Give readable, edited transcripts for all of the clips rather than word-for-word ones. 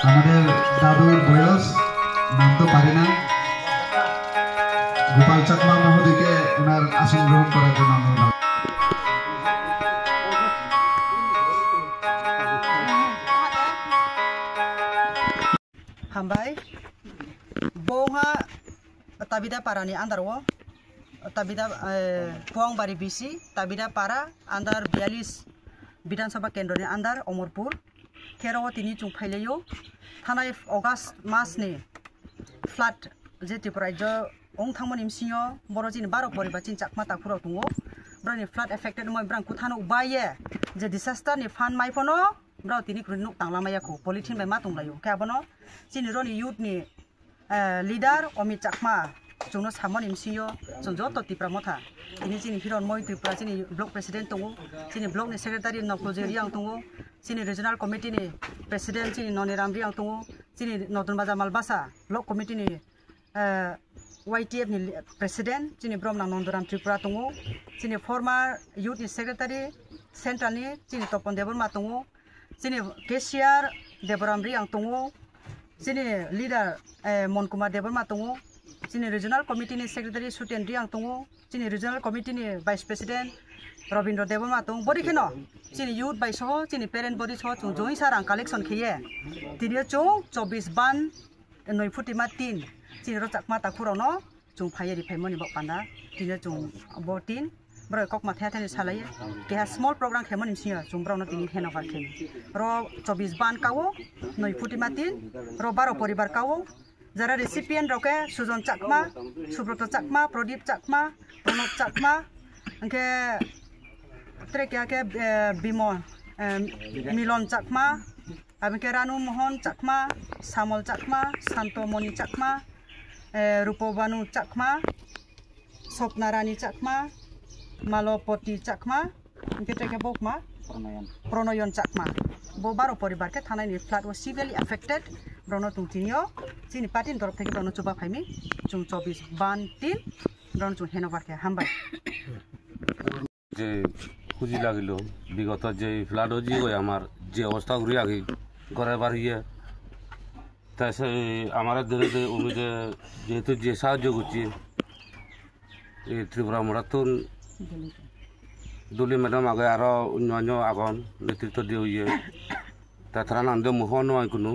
আমাদের দাদুর বয়স নাম তো পারি না, গোপাল চাকমা মহোদয়কে ওনার আসন গ্রহণ করার জন্য অনুরোধ। Hambai, boha tabida parani andarwo, tabida Puang Bari Bisi, tabida para andar 42 Bidansabha Kendroni andar Omorpur, Kerawa tini chung phailayo, thanai August mas ni flood je Tripura ong thangmon imsinyo borojin 12 poribar chin chakma takpuro tungo, brani flood affected moi brang kuthano ubaye je disaster ni fan mai phono bro tini krunuk tanglamaya ko politin bai ma tunglayo kya bono chini roni youth ni leader Omit Chakma chungno samon imsinyo chungjo to Tripura motha ini chini hiron moi Tripura chini block president tungo chini block ni secretary no project yang tungo chini regional committee ni president chini Noniram yang tungo chini Notun Bajar Malbasa block committee ni YTF ni president chini Brom nang Nondoram Tripura tungo chini former youth ni secretary central ni chini Topon Deborma tungo chini Cashier Deborambri yang tungo chini leader Monkumar Deborma tungo chini regional committee ni secretary Sutendri yang tungo chini regional committee ni vice president Robindra Deborma tungo bodi keno chini youth by soho chini parent body soho chung join sarang collection khiye tinio chung 24 ban 9 futi ma 3 chini ro chakma takuro no chung phaiye ri phaimoni bok panda tinio chung bo 3 bro kok ma thani salai ke small program khemon imsiya chung bro no tini heno par khem ro 24 ban kawo 9 futi ma 3 ro 12 poribar kawo jara recipient roke Sujon Chakma Subroto Chakma Prodip Chakma Pranab Chakma angke trek ya ke Bimo Milon Chakma abke Ranu Mohan Chakma Samol Chakma Santo Moni Chakma Rupobanu Chakma Sopnarani Chakma Malopoti Chakma angke trek bokma Pronoyon Chakma bo 12 poribar ke thanai ni flood was severely affected brono tungtinio chini patin torop theke brono chuba phaimi chung 24 ban 3 brono chung henovar ke hambai যে খুঁজি লাগিল বিগত যে flood হয়ে গিয়ে আমার যে অবস্থা ঘুরে আগে ঘরে বার হইয়ে তাই সে আমার ধীরে ধীরে উমিদে যেহেতু যে সাহায্য করছি এই ত্রিপুরা মারাথন দলি ম্যাডাম আগে আরো অন্যান্য আগন নেতৃত্ব দিয়ে হইয়ে তাছাড়া নান্দে মোহন নয় কোনো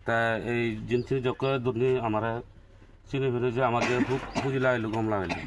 তা এই জিনিস যখন দুর্নি আমার চিনি ফেলে যে আমাদের খুঁজি লাগাইলো গম লাগাইলো